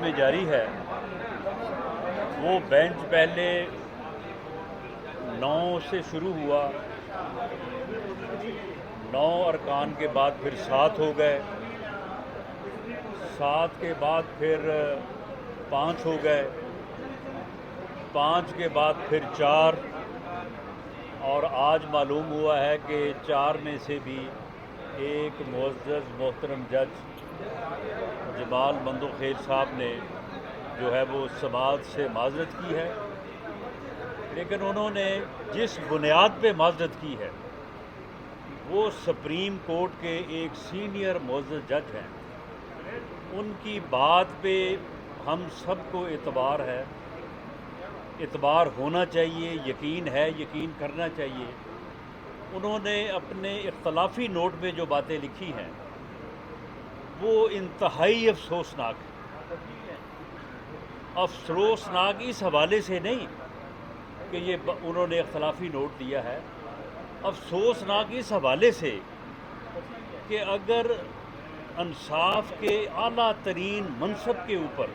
میں جاری ہے وہ بینچ پہلے 9 سے شروع ہوا، 9 ارکان کے بعد پھر 7 ہو گئے، 7 کے بعد پھر 5 ہو گئے، 5 کے بعد پھر 4، اور آج معلوم ہوا ہے کہ 4 میں سے بھی ایک معزز محترم جج جمال مندوخیل صاحب نے جو ہے وہ سماعت سے معذرت کی ہے، لیکن انہوں نے جس بنیاد پہ معذرت کی ہے وہ سپریم کورٹ کے ایک سینئر معزز جج ہیں، ان کی بات پہ ہم سب کو اعتبار ہے، اعتبار ہونا چاہیے، یقین ہے، یقین کرنا چاہیے۔ انہوں نے اپنے اختلافی نوٹ میں جو باتیں لکھی ہیں وہ انتہائی افسوسناک ہے۔ افسوسناک اس حوالے سے نہیں کہ یہ انہوں نے اختلافی نوٹ دیا ہے، افسوسناک اس حوالے سے کہ اگر انصاف کے اعلیٰ ترین منصب کے اوپر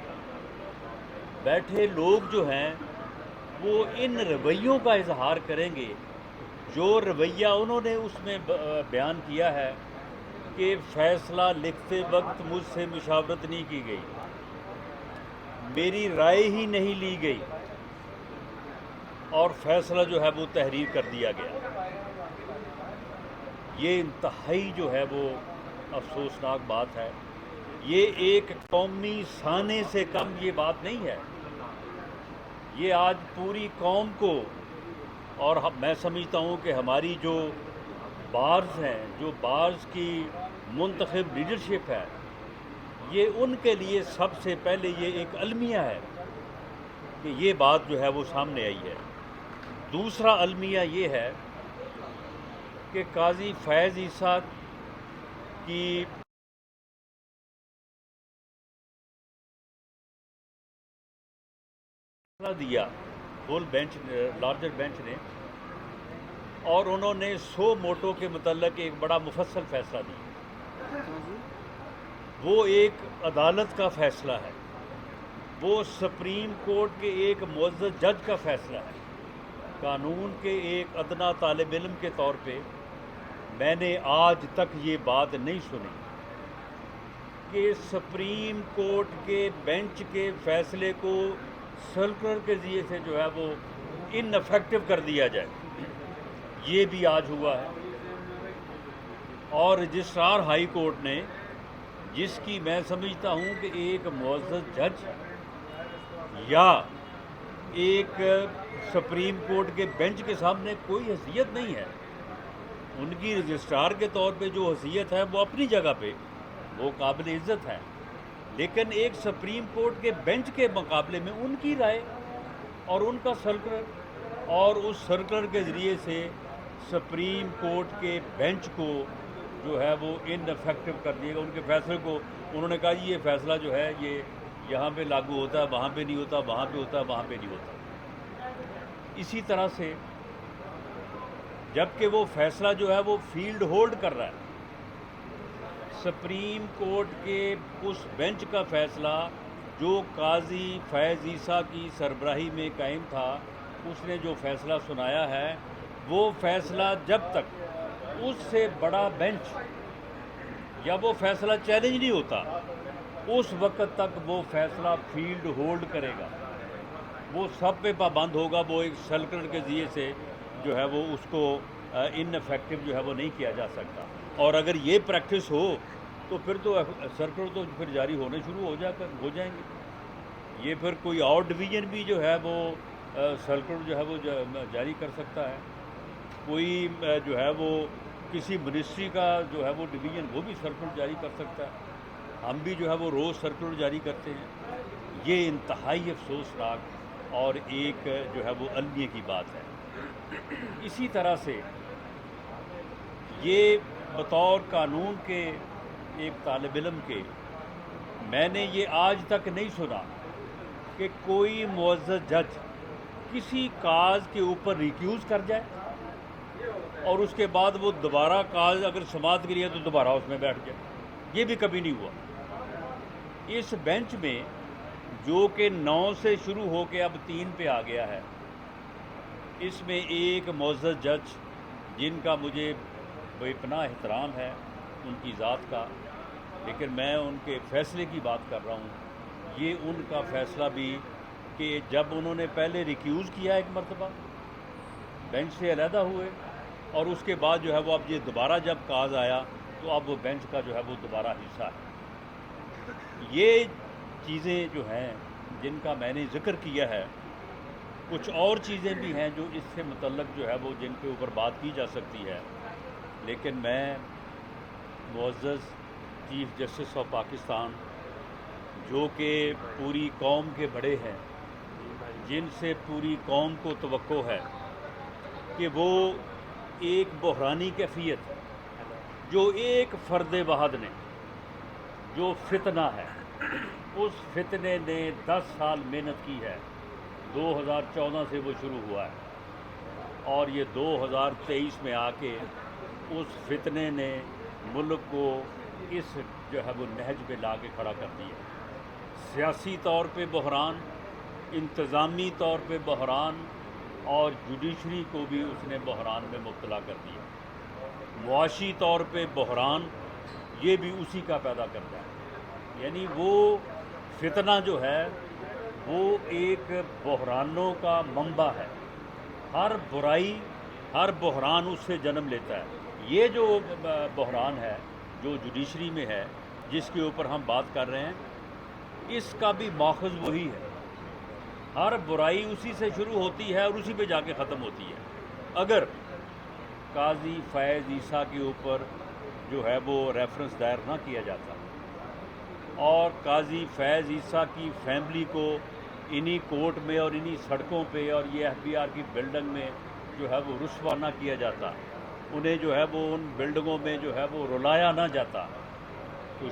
بیٹھے لوگ جو ہیں وہ ان رویوں کا اظہار کریں گے، جو رویہ انہوں نے اس میں بیان کیا ہے کہ فیصلہ لکھتے وقت مجھ سے مشاورت نہیں کی گئی، میری رائے ہی نہیں لی گئی، اور فیصلہ جو ہے وہ تحریر کر دیا گیا، یہ انتہائی جو ہے وہ افسوسناک بات ہے۔ یہ ایک قومی سانے سے کم یہ بات نہیں ہے، یہ آج پوری قوم کو، اور میں سمجھتا ہوں کہ ہماری جو بارز ہیں، جو بارز کی منتخب لیڈرشپ ہے، یہ ان کے لیے سب سے پہلے یہ ایک المیہ ہے کہ یہ بات جو ہے وہ سامنے آئی ہے۔ دوسرا المیہ یہ ہے کہ قاضی فیض عیسیٰ کی دیا فل بینچ، لارجر بینچ نے، اور انہوں نے 100 موٹو کے متعلق ایک بڑا مفصل فیصلہ دیا۔ وہ ایک عدالت کا فیصلہ ہے، وہ سپریم کورٹ کے ایک معزز جج کا فیصلہ ہے۔ قانون کے ایک ادنا طالب علم کے طور پہ میں نے آج تک یہ بات نہیں سنی کہ سپریم کورٹ کے بینچ کے فیصلے کو سرکلر کے ذریعے سے جو ہے وہ ان افیکٹو کر دیا جائے، یہ بھی آج ہوا ہے۔ اور رجسٹرار ہائی کورٹ نے، جس کی میں سمجھتا ہوں کہ ایک معزز جج یا ایک سپریم کورٹ کے بینچ کے سامنے کوئی حیثیت نہیں ہے، ان کی رجسٹرار کے طور پہ جو حیثیت ہے وہ اپنی جگہ پہ وہ قابل عزت ہے، لیکن ایک سپریم کورٹ کے بینچ کے مقابلے میں ان کی رائے اور ان کا سرکلر، اور اس سرکلر کے ذریعے سے سپریم کورٹ کے بینچ کو جو ہے وہ ان افیکٹو کر دیے گا، ان کے فیصلے کو انہوں نے کہا جی یہ فیصلہ جو ہے یہ یہاں پہ لاگو ہوتا ہے، وہاں پہ نہیں ہوتا، وہاں پہ ہوتا ہے، وہاں پہ نہیں ہوتا۔ اسی طرح سے جب کہ وہ فیصلہ جو ہے وہ فیلڈ ہولڈ کر رہا ہے، سپریم کورٹ کے اس بینچ کا فیصلہ جو قاضی فیض عیسیٰ کی سربراہی میں قائم تھا، اس نے جو فیصلہ سنایا ہے، وہ فیصلہ جب تک اس سے بڑا بینچ یا وہ فیصلہ چیلنج نہیں ہوتا، اس وقت تک وہ فیصلہ فیلڈ ہولڈ کرے گا، وہ سب پہ پابند ہوگا، وہ ایک سرکلر کے ذریعے سے جو ہے وہ اس کو ان افیکٹو جو ہے وہ نہیں کیا جا سکتا۔ اور اگر یہ پریکٹس ہو تو پھر تو سرکلر تو پھر جاری ہونے شروع ہو جائیں گے، یہ پھر کوئی اور ڈویژن بھی جو ہے وہ سرکلر جو ہے وہ جاری کر سکتا ہے، کوئی جو ہے وہ کسی منسٹری کا جو ہے وہ ڈویژن وہ بھی سرکلر جاری کر سکتا ہے، ہم بھی جو ہے وہ روز سرکلر جاری کرتے ہیں۔ یہ انتہائی افسوسناک اور ایک جو ہے وہ المیہ کی بات ہے۔ اسی طرح سے یہ بطور قانون کے ایک طالب علم کے میں نے یہ آج تک نہیں سنا کہ کوئی معزز جج کسی کاز کے اوپر ریکیوز کر جائے اور اس کے بعد وہ دوبارہ کاز اگر سماعت کے لیے تو دوبارہ اس میں بیٹھ جائے، یہ بھی کبھی نہیں ہوا۔ اس بینچ میں جو کہ 9 سے شروع ہو کے اب 3 پہ آ گیا ہے، اس میں ایک معزز جج جن کا مجھے بے پناہ احترام ہے ان کی ذات کا، لیکن میں ان کے فیصلے کی بات کر رہا ہوں، یہ ان کا فیصلہ بھی کہ جب انہوں نے پہلے ریکیوز کیا ایک مرتبہ، بینچ سے علیحدہ ہوئے، اور اس کے بعد جو ہے وہ اب یہ دوبارہ جب کاز آیا تو اب وہ بینچ کا جو ہے وہ دوبارہ حصہ ہے۔ یہ چیزیں جو ہیں جن کا میں نے ذکر کیا ہے، کچھ اور چیزیں بھی ہیں جو اس سے متعلق جو ہے وہ جن کے اوپر بات کی جا سکتی ہے، لیکن میں معزز چیف جسٹس آف پاکستان جو کہ پوری قوم کے بڑے ہیں، جن سے پوری قوم کو توقع ہے کہ وہ ایک بحرانی کیفیت جو ایک فرد واحد نے جو فتنہ ہے، اس فتنے نے 10 سال محنت کی ہے، 2014 سے وہ شروع ہوا ہے، اور یہ 2023 میں آ کے اس فتنے نے ملک کو اس جو ہے وہ نہج پہ لا کے کھڑا کر دیا، سیاسی طور پہ بحران، انتظامی طور پہ بحران، اور جوڈیشری کو بھی اس نے بحران میں مبتلا کر دیا، معاشی طور پہ بحران یہ بھی اسی کا پیدا کرتا ہے۔ یعنی وہ فتنہ جو ہے وہ ایک بحرانوں کا منبع ہے، ہر برائی ہر بحران اس سے جنم لیتا ہے۔ یہ جو بحران ہے جو جوڈیشری میں ہے جس کے اوپر ہم بات کر رہے ہیں، اس کا بھی ماخذ وہی ہے، ہر برائی اسی سے شروع ہوتی ہے اور اسی پہ جا کے ختم ہوتی ہے۔ اگر قاضی فیض عیسیٰ کے اوپر جو ہے وہ ریفرنس دائر نہ کیا جاتا اور قاضی فیض عیسیٰ کی فیملی کو انہی کورٹ میں اور انہی سڑکوں پہ اور یہ ایف بی آر کی بلڈنگ میں جو ہے وہ رسوا نہ کیا جاتا، انہیں جو ہے وہ ان بلڈنگوں میں جو ہے وہ رلایا نہ جاتا، تو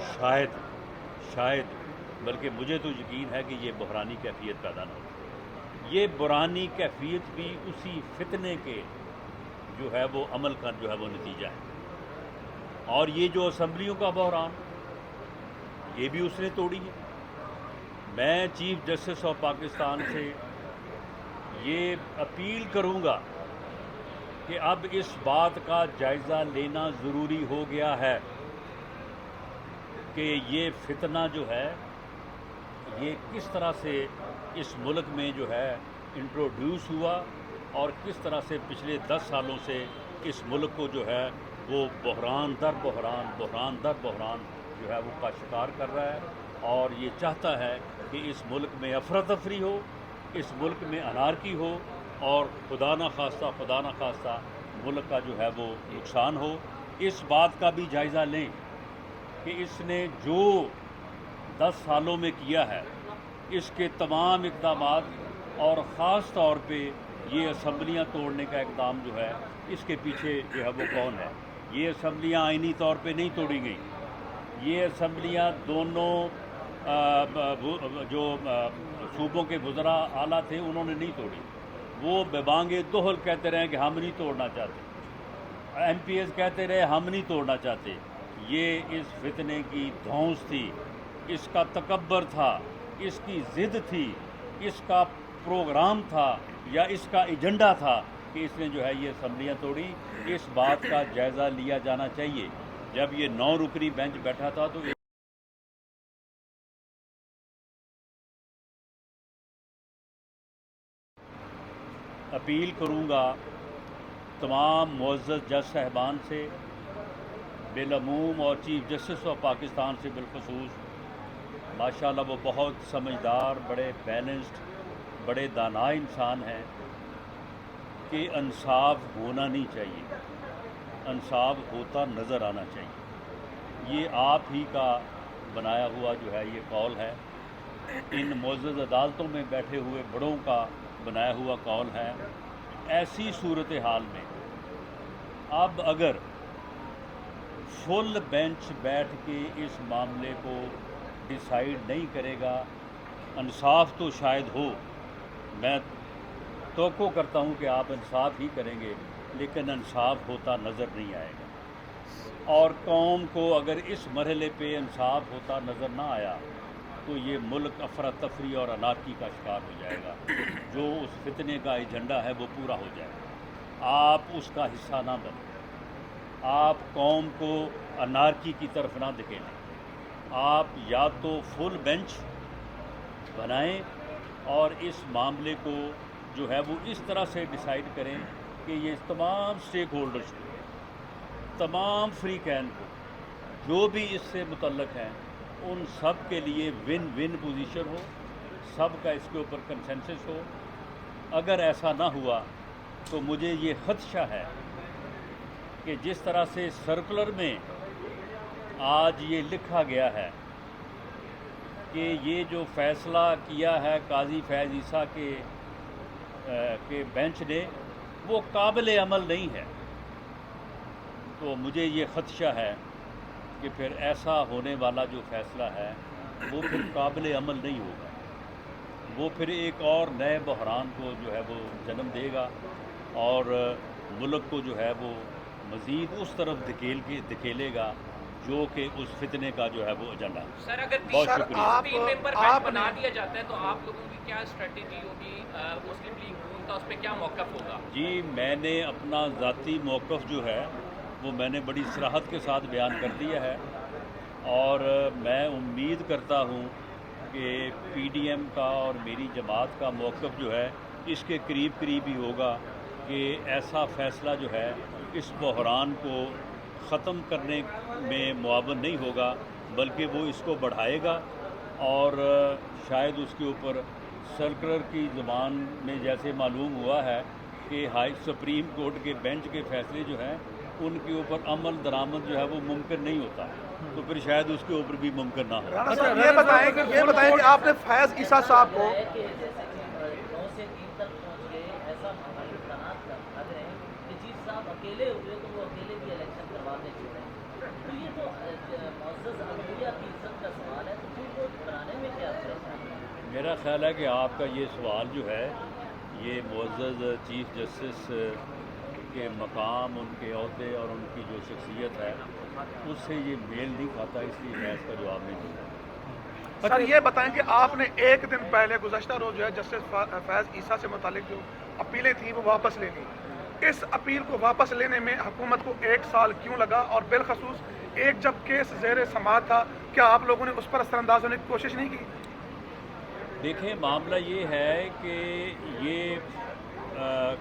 شاید بلکہ مجھے تو یقین ہے کہ یہ بحرانی کیفیت پیدا نہ ہوتی۔ یہ بحرانی کیفیت بھی اسی فتنے کے جو ہے وہ عمل کا جو ہے وہ نتیجہ ہے، اور یہ جو اسمبلیوں کا بحران یہ بھی اس نے توڑی ہے۔ میں چیف جسٹس آف پاکستان سے یہ اپیل کروں گا کہ اب اس بات کا جائزہ لینا ضروری ہو گیا ہے کہ یہ فتنہ جو ہے یہ کس طرح سے اس ملک میں جو ہے انٹروڈیوس ہوا، اور کس طرح سے پچھلے 10 سالوں سے اس ملک کو جو ہے وہ بحران در بحران جو ہے وہ کا شکار کر رہا ہے، اور یہ چاہتا ہے کہ اس ملک میں افراتفری ہو، اس ملک میں انارکی ہو، اور خدا نہ خواستہ ملک کا جو ہے وہ نقصان ہو۔ اس بات کا بھی جائزہ لیں کہ اس نے جو 10 سالوں میں کیا ہے، اس کے تمام اقدامات، اور خاص طور پہ یہ اسمبلیاں توڑنے کا اقدام جو ہے، اس کے پیچھے جو ہے وہ کون ہے۔ یہ اسمبلیاں آئینی طور پہ نہیں توڑی گئیں، یہ اسمبلیاں دونوں جو صوبوں کے وزراء اعلیٰ تھے انہوں نے نہیں توڑی، وہ ببانگ دہل کہتے رہے کہ ہم نہیں توڑنا چاہتے، ایم پی ایز کہتے رہے ہم نہیں توڑنا چاہتے۔ یہ اس فتنے کی دھونس تھی، اس کا تکبر تھا، اس کی ضد تھی، اس کا پروگرام تھا یا اس کا ایجنڈا تھا کہ اس نے جو ہے یہ اسمبلیاں توڑی۔ اس بات کا جائزہ لیا جانا چاہیے۔ جب یہ 9 رکنی بینچ بیٹھا تھا تو اپیل کروں گا تمام معزز جج صاحبان سے بالعموم، اور چیف جسٹس آف پاکستان سے بالخصوص۔ ماشاءاللہ وہ بہت سمجھدار، بڑے بیلنسڈ، بڑے دانا انسان ہیں، کہ انصاف ہونا نہیں چاہیے، انصاف ہوتا نظر آنا چاہیے۔ یہ آپ ہی کا بنایا ہوا جو ہے یہ قول ہے، ان معزز عدالتوں میں بیٹھے ہوئے بڑوں کا بنایا ہوا قول ہے۔ ایسی صورتحال میں اب اگر فل بینچ بیٹھ کے اس معاملے کو ڈیسائیڈ نہیں کرے گا، انصاف تو شاید ہو، میں توقع کرتا ہوں کہ آپ انصاف ہی کریں گے، لیکن انصاف ہوتا نظر نہیں آئے گا، اور قوم کو اگر اس مرحلے پہ انصاف ہوتا نظر نہ آیا تو یہ ملک افراتفری اور انارکی کا شکار ہو جائے گا. جو اس فتنے کا ایجنڈا ہے وہ پورا ہو جائے گا. آپ اس کا حصہ نہ بنیں. آپ قوم کو انارکی کی طرف نہ دھکیلیں. آپ یا تو فل بینچ بنائیں اور اس معاملے کو جو ہے وہ اس طرح سے ڈیسائیڈ کریں کہ یہ تمام سٹیک ہولڈرز کو، تمام فریقین کو، جو بھی اس سے متعلق ہیں، ان سب کے لیے ون ون پوزیشن ہو، سب کا اس کے اوپر کنسنسس ہو. اگر ایسا نہ ہوا تو مجھے یہ خدشہ ہے کہ جس طرح سے سرکولر میں آج یہ لکھا گیا ہے کہ یہ جو فیصلہ کیا ہے قاضی فیض عیسیٰ کے بینچ نے وہ قابل عمل نہیں ہے، تو مجھے یہ خدشہ ہے کہ پھر ایسا ہونے والا جو فیصلہ ہے وہ پھر قابل عمل نہیں ہوگا. وہ پھر ایک اور نئے بحران کو جو ہے وہ جنم دے گا اور ملک کو جو ہے وہ مزید اس طرف دھکیلے گا جو کہ اس فتنے کا جو ہے وہ ایجنڈا ہے. سر اگر بہت شکریہ. 3 ممبر بینچ بنا دیا جاتا ہے تو آپ لوگوں کی کیا اسٹریٹجی ہوگی؟ مسلم لیگ نون کا اس پہ کیا موقف ہوگا؟ جی میں نے اپنا ذاتی موقف جو ہے وہ میں نے بڑی صراحت کے ساتھ بیان کر دیا ہے اور میں امید کرتا ہوں کہ پی ڈی ایم کا اور میری جماعت کا موقف جو ہے اس کے قریب ہی ہوگا کہ ایسا فیصلہ جو ہے اس بحران کو ختم کرنے میں معاون نہیں ہوگا بلکہ وہ اس کو بڑھائے گا اور شاید اس کے اوپر سرکلر کی زبان میں جیسے معلوم ہوا ہے کہ سپریم کورٹ کے بینچ کے فیصلے جو ہیں ان کے اوپر عمل درآمد جو ہے وہ ممکن نہیں ہوتا، تو پھر شاید اس کے اوپر بھی ممکن نہ ہو. رانا صاحب یہ بتائیں کہ آپ نے فیض عیسیٰ صاحب کو میرا خیال ہے کہ آپ کا یہ سوال جو ہے یہ معزز چیف جسٹس کے مقام، ان کے عہدے اور ان کی جو شخصیت ہے اس سے یہ میل نہیں کھاتا، اس لیے میں اس کا جواب نہیں دوں. سر یہ بتائیں کہ آپ نے ایک دن پہلے گزشتہ روز جو ہے جسٹس فیض عیسیٰ سے متعلق جو اپیلیں تھیں وہ واپس لینی، اس اپیل کو واپس لینے میں حکومت کو 1 سال کیوں لگا اور بالخصوص ایک جب کیس زیر سماعت تھا کیا آپ لوگوں نے اس پر اثر انداز ہونے کی کوشش نہیں کی؟ دیکھیں معاملہ یہ ہے کہ یہ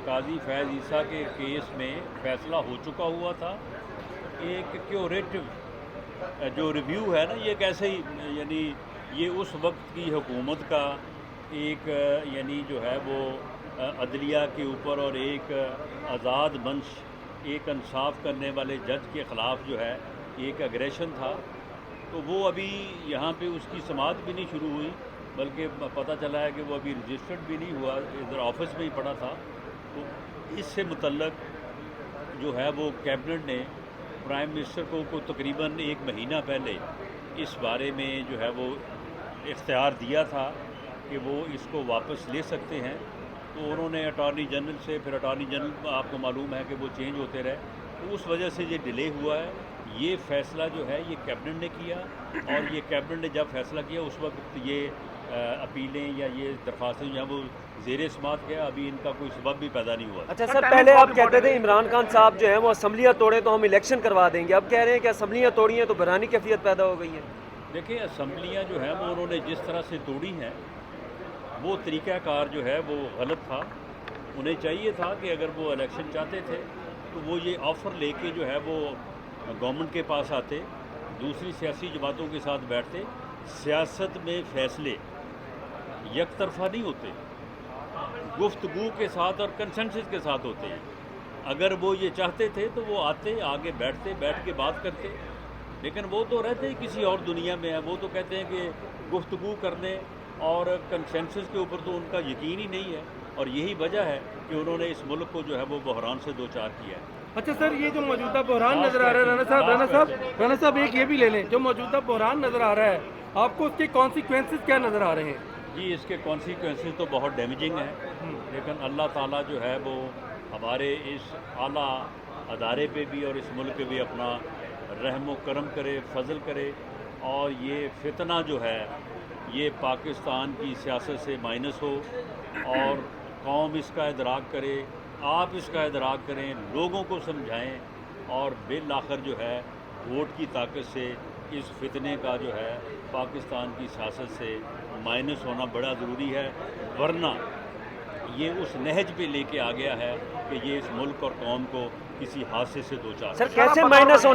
قاضی فیض عیسیٰ کے کیس میں فیصلہ ہو چکا ہوا تھا. ایک کیوریٹو جو ریویو ہے نا یہ کیسے ہی یعنی یہ اس وقت کی حکومت کا ایک یعنی جو ہے وہ عدلیہ کے اوپر اور ایک آزاد منش، ایک انصاف کرنے والے جج کے خلاف جو ہے ایک اگریشن تھا، تو وہ ابھی یہاں پہ اس کی سماعت بھی نہیں شروع ہوئی بلکہ پتہ چلا ہے کہ وہ ابھی رجسٹرڈ بھی نہیں ہوا، ادھر آفس میں ہی پڑا تھا. تو اس سے متعلق جو ہے وہ کیبنٹ نے پرائم منسٹر کو تقریباً 1 مہینہ پہلے اس بارے میں جو ہے وہ اختیار دیا تھا کہ وہ اس کو واپس لے سکتے ہیں. تو انہوں نے اٹارنی جنرل سے، پھر اٹارنی جنرل آپ کو معلوم ہے کہ وہ چینج ہوتے رہے، تو اس وجہ سے یہ ڈیلے ہوا ہے. یہ فیصلہ جو ہے یہ کیبنٹ نے کیا اور یہ کیبنٹ نے جب فیصلہ کیا اس وقت یہ اپیلیں یا یہ درخواستیں جو ہیں وہ زیر سماعت کیا، ابھی ان کا کوئی سبب بھی پیدا نہیں ہوا. اچھا سر، پہلے آپ کہتے تھے عمران خان صاحب جو ہیں وہ اسمبلیاں توڑیں تو ہم الیکشن کروا دیں گے، اب کہہ رہے ہیں کہ اسمبلیاں توڑی ہیں تو بحرانی کیفیت پیدا ہو گئی ہے. دیکھیں اسمبلیاں جو ہیں وہ انہوں نے جس طرح سے توڑی ہیں وہ طریقہ کار جو ہے وہ غلط تھا. انہیں چاہیے تھا کہ اگر وہ الیکشن چاہتے تھے تو وہ یہ آفر لے کے جو ہے وہ گورنمنٹ کے پاس آتے، دوسری سیاسی جماعتوں کے ساتھ بیٹھتے. سیاست میں فیصلے یک طرفہ نہیں ہوتے، گفتگو کے ساتھ اور کنسنسس کے ساتھ ہوتے ہیں. اگر وہ یہ چاہتے تھے تو وہ آتے، آگے بیٹھتے، بیٹھ کے بات کرتے، لیکن وہ تو رہتے ہی کسی اور دنیا میں ہیں. وہ تو کہتے ہیں کہ گفتگو کرنے اور کنسنسس کے اوپر تو ان کا یقین ہی نہیں ہے، اور یہی وجہ ہے کہ انہوں نے اس ملک کو جو ہے وہ بحران سے دوچار کیا ہے. اچھا سر، یہ جو موجودہ بحران نظر آ رہا ہے رانا صاحب ایک یہ بھی لے لیں، جو موجودہ بحران نظر آ رہا ہے آپ کو اس کے کانسیکوینسز کیا نظر آ رہے ہیں؟ جی اس کے کانسیکوینسز تو بہت ڈیمیجنگ ہیں، لیکن اللہ تعالیٰ جو ہے وہ ہمارے اس اعلیٰ ادارے پہ بھی اور اس ملک پہ بھی اپنا رحم و کرم کرے، فضل کرے، اور یہ فتنہ جو ہے یہ پاکستان کی سیاست سے مائنس ہو اور قوم اس کا ادراک کرے، آپ اس کا ادراک کریں، لوگوں کو سمجھائیں اور بالآخر جو ہے ووٹ کی طاقت سے اس فتنے کا جو ہے پاکستان کی سیاست سے مائنس ہونا بڑا ضروری ہے، ورنہ یہ اس نہج پہ لے کے آ گیا ہے کہ یہ اس ملک اور قوم کو کسی حادثے سے دوچار سر کیسے مائنس ہونا